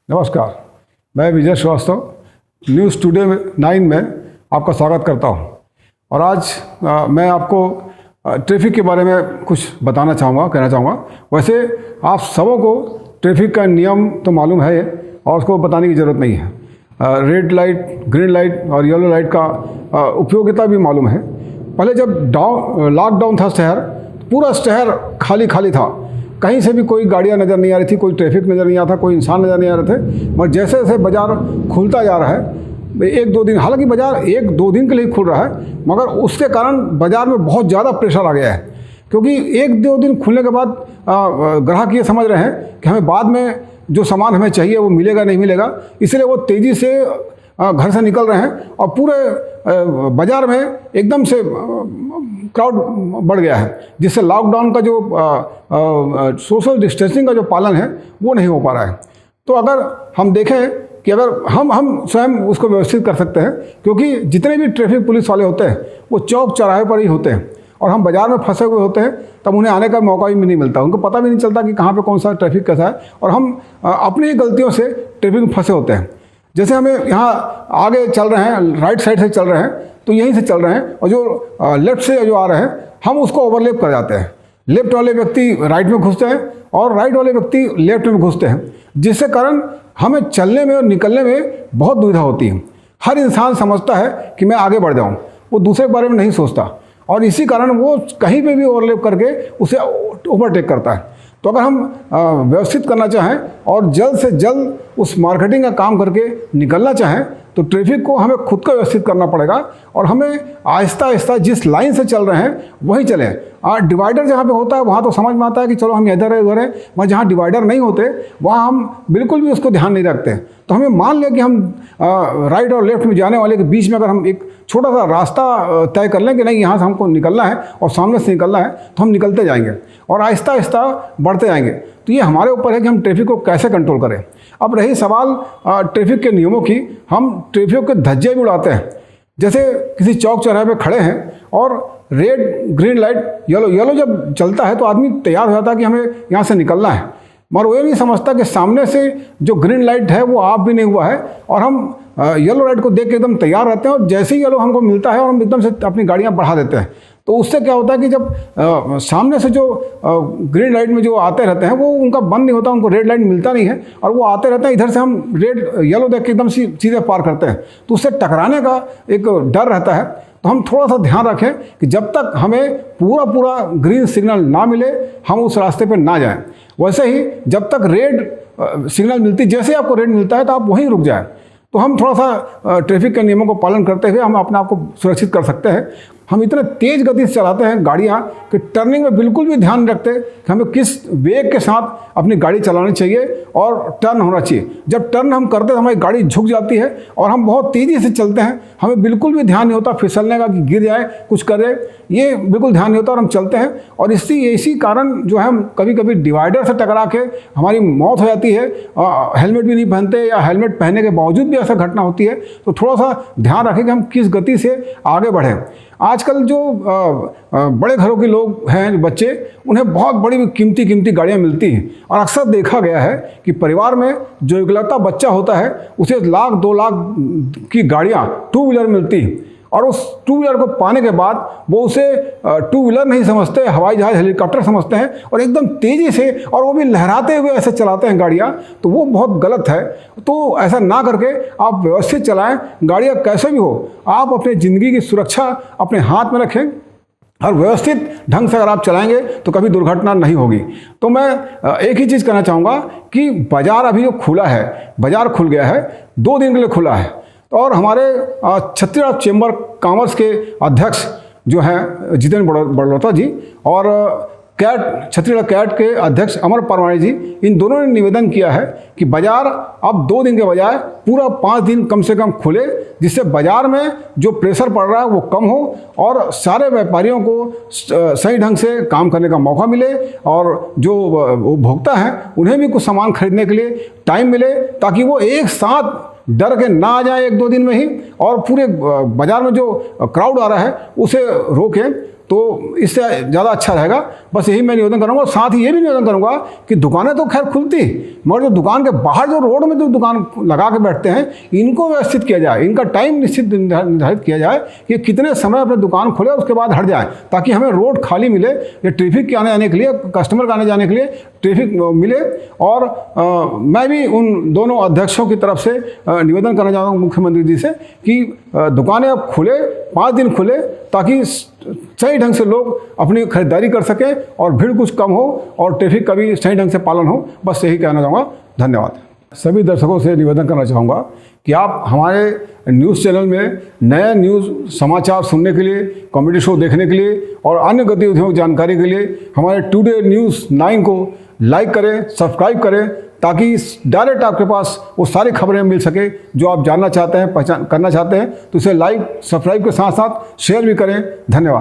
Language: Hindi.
नमस्कार, मैं विजय श्रीवास्तव न्यूज़ टुडे 9 में आपका स्वागत करता हूं। और आज मैं आपको ट्रैफिक के बारे में कुछ कहना चाहूँगा। वैसे आप सबों को ट्रैफिक का नियम तो मालूम है और उसको बताने की ज़रूरत नहीं है। रेड लाइट, ग्रीन लाइट और येलो लाइट का उपयोगिता भी मालूम है। पहले जब लॉकडाउन था शहर, पूरा शहर खाली खाली था, कहीं से भी कोई गाड़ियाँ नज़र नहीं आ रही थी, कोई ट्रैफिक नज़र नहीं आता, कोई इंसान नज़र नहीं आ रहे थे। मगर जैसे जैसे बाज़ार खुलता जा रहा है, एक दो दिन, हालांकि बाज़ार एक दो दिन के लिए खुल रहा है, मगर उसके कारण बाज़ार में बहुत ज़्यादा प्रेशर आ गया है। क्योंकि एक दो दिन खुलने के बाद ग्राहक ये समझ रहे हैं कि हमें बाद में जो सामान हमें चाहिए वो मिलेगा नहीं मिलेगा, इसलिए वो तेज़ी से घर से निकल रहे हैं और पूरे बाज़ार में एकदम से क्राउड बढ़ गया है, जिससे लॉकडाउन का जो सोशल डिस्टेंसिंग का जो पालन है वो नहीं हो पा रहा है। तो अगर हम देखें कि अगर हम स्वयं उसको व्यवस्थित कर सकते हैं, क्योंकि जितने भी ट्रैफिक पुलिस वाले होते हैं वो चौक चौराहे पर ही होते हैं और हम बाज़ार में फंसे हुए होते हैं, तब उन्हें आने का मौका भी नहीं मिलता, उनको पता भी नहीं चलता कि कहाँ पे कौन सा ट्रैफिक कैसा है, और हम अपनी गलतियों से ट्रैफिक में फंसे होते हैं। जैसे हमें यहाँ आगे चल रहे हैं, राइट साइड से चल रहे हैं, तो यहीं से चल रहे हैं और जो लेफ़्ट से जो आ रहे हैं हम उसको ओवरलेप कर जाते हैं। लेफ़्ट वाले व्यक्ति राइट में घुसते हैं और राइट वाले व्यक्ति लेफ़्ट में घुसते हैं, जिससे कारण हमें चलने में और निकलने में बहुत दुविधा होती है। हर इंसान समझता है कि मैं आगे बढ़ जाऊँ, वो दूसरे के बारे में नहीं सोचता और इसी कारण वो कहीं पे भी ओवरलेप करके उसे ओवरटेक करता है। तो अगर हम व्यवस्थित करना चाहें और जल्द से जल्द उस मार्केटिंग का काम करके निकलना चाहें, तो ट्रैफिक को हमें खुद को व्यवस्थित करना पड़ेगा और हमें आहिस्ता आहिस्ता जिस लाइन से चल रहे हैं वहीं चलें। डिवाइडर जहाँ पे होता है वहाँ तो समझ में आता है कि चलो हम इधर है उधर है, मगर जहाँ डिवाइडर नहीं होते वहाँ हम बिल्कुल भी उसको ध्यान नहीं रखते। तो हमें मान लें कि हम राइट और लेफ्ट में जाने वाले के बीच में अगर हम एक छोटा सा रास्ता तय कर लें कि नहीं यहाँ से हमको निकलना है और सामने से निकलना है, तो हम निकलते जाएंगे और आहिस्ता आहिस्ता बढ़ते जाएंगे। तो ये हमारे ऊपर है कि हम ट्रैफिक को कैसे कंट्रोल करें। अब रही सवाल ट्रैफिक के नियमों की, हम ट्रैफिक के धज्जे भी उड़ाते हैं। जैसे किसी चौक चौराहे पे खड़े हैं और रेड, ग्रीन लाइट, येलो जब चलता है तो आदमी तैयार हो जाता है कि हमें यहाँ से निकलना है, मगर वो ये नहीं समझता कि सामने से जो ग्रीन लाइट है वो ऑफ भी नहीं हुआ है और हम येलो लाइट को देख के एकदम तैयार रहते हैं और जैसे ही येलो हमको मिलता है और हम एकदम से अपनी गाड़ियाँ बढ़ा देते हैं। तो उससे क्या होता है कि जब सामने से जो ग्रीन लाइट में जो आते रहते हैं वो उनका बंद नहीं होता, उनको रेड लाइट मिलता नहीं है और वो आते रहते हैं, इधर से हम रेड येलो देख के एकदम सीधे पार करते हैं, तो उससे टकराने का एक डर रहता है। तो हम थोड़ा सा ध्यान रखें कि जब तक हमें पूरा ग्रीन सिग्नल ना मिले हम उस रास्ते पर ना जाएं। वैसे ही जब तक रेड सिग्नल मिलती, जैसे आपको रेड मिलता है तो आप वहीं रुक जाएं। तो हम थोड़ा सा ट्रैफिक के नियमों को पालन करते हुए हम अपने आप को सुरक्षित कर सकते हैं। हम इतने तेज़ गति से चलाते हैं गाड़ियाँ कि टर्निंग में बिल्कुल भी ध्यान नहीं रखते कि हमें किस वेग के साथ अपनी गाड़ी चलानी चाहिए और टर्न होना चाहिए। जब टर्न हम करते हैं तो हमारी गाड़ी झुक जाती है और हम बहुत तेज़ी से चलते हैं, हमें बिल्कुल भी ध्यान नहीं होता फिसलने का कि गिर जाए, कुछ करे, ये बिल्कुल ध्यान नहीं होता और हम चलते हैं। और इसी कारण जो है हम कभी कभी डिवाइडर से टकरा के हमारी मौत हो जाती है। हेलमेट भी नहीं पहनते या हेलमेट पहनने के बावजूद भी ऐसा घटना होती है। तो थोड़ा सा ध्यान रखें कि हम किस गति से आगे बढ़ें। आजकल जो बड़े घरों के लोग हैं, बच्चे, उन्हें बहुत बड़ी कीमती गाड़ियां मिलती हैं और अक्सर देखा गया है कि परिवार में जो इकलौता बच्चा होता है उसे 1 लाख 2 लाख की गाड़ियां टू व्हीलर मिलती हैं और उस टू व्हीलर को पाने के बाद वो उसे टू व्हीलर नहीं समझते, हवाई जहाज, हेलीकॉप्टर समझते हैं और एकदम तेज़ी से, और वो भी लहराते हुए ऐसे चलाते हैं गाड़ियाँ। तो वो बहुत गलत है। तो ऐसा ना करके आप व्यवस्थित चलाएं। गाड़ियाँ कैसे भी हो, आप अपनी ज़िंदगी की सुरक्षा अपने हाथ में रखें और व्यवस्थित ढंग से अगर आप चलाएंगे तो कभी दुर्घटना नहीं होगी। तो मैं एक ही चीज़ कहना चाहूँगा कि बाज़ार अभी जो खुला है, बाज़ार खुल गया है, 2 दिन के लिए खुला है। और हमारे छत्तीसगढ़ चेंबर कॉमर्स के अध्यक्ष जो हैं जितेंद्र बड़लौता जी और छत्तीसगढ़ कैट के अध्यक्ष अमर परमाणी जी, इन दोनों ने निवेदन किया है कि बाज़ार अब 2 दिन के बजाय पूरा 5 दिन कम से कम खुले, जिससे बाज़ार में जो प्रेशर पड़ रहा है वो कम हो और सारे व्यापारियों को सही ढंग से काम करने का मौका मिले और जो उपभोक्ता हैं उन्हें भी कुछ सामान खरीदने के लिए टाइम मिले, ताकि वो एक साथ डर के ना आ जाए 1-2 दिन में ही और पूरे बाज़ार में जो क्राउड आ रहा है उसे रोकें। तो इससे ज़्यादा अच्छा रहेगा। बस यही मैं निवेदन करूँगा। साथ ही ये भी निवेदन करूँगा कि दुकानें तो खैर खुलती, मगर जो दुकान के बाहर जो रोड में जो दुकान लगा के बैठते हैं, इनको व्यवस्थित किया जाए, इनका टाइम निश्चित निर्धारित किया जाए कि कितने समय अपने दुकान खोले और उसके बाद हट जाए, ताकि हमें रोड खाली मिले, ये ट्रैफिक के आने जाने के लिए, कस्टमर के आने जाने के लिए ट्रैफिक मिले। और मैं भी उन दोनों अध्यक्षों की तरफ से निवेदन करना चाहता हूँ मुख्यमंत्री जी से कि दुकानें अब खुले, 5 दिन खुले, ताकि सही ढंग से लोग अपनी खरीदारी कर सकें और भीड़ कुछ कम हो और ट्रैफिक का भी सही ढंग से पालन हो। बस यही कहना चाहूँगा। धन्यवाद। सभी दर्शकों से निवेदन करना चाहूँगा कि आप हमारे न्यूज़ चैनल में नए न्यूज़ समाचार सुनने के लिए, कॉमेडी शो देखने के लिए और अन्य गतिविधियों की जानकारी के लिए हमारे टुडे न्यूज़ 9 को लाइक करें, सब्सक्राइब करें, ताकि डायरेक्ट आपके पास वो सारी खबरें मिल सके जो आप जानना चाहते हैं, पहचान करना चाहते हैं। तो इसे लाइक, सब्सक्राइब के साथ साथ शेयर भी करें। धन्यवाद।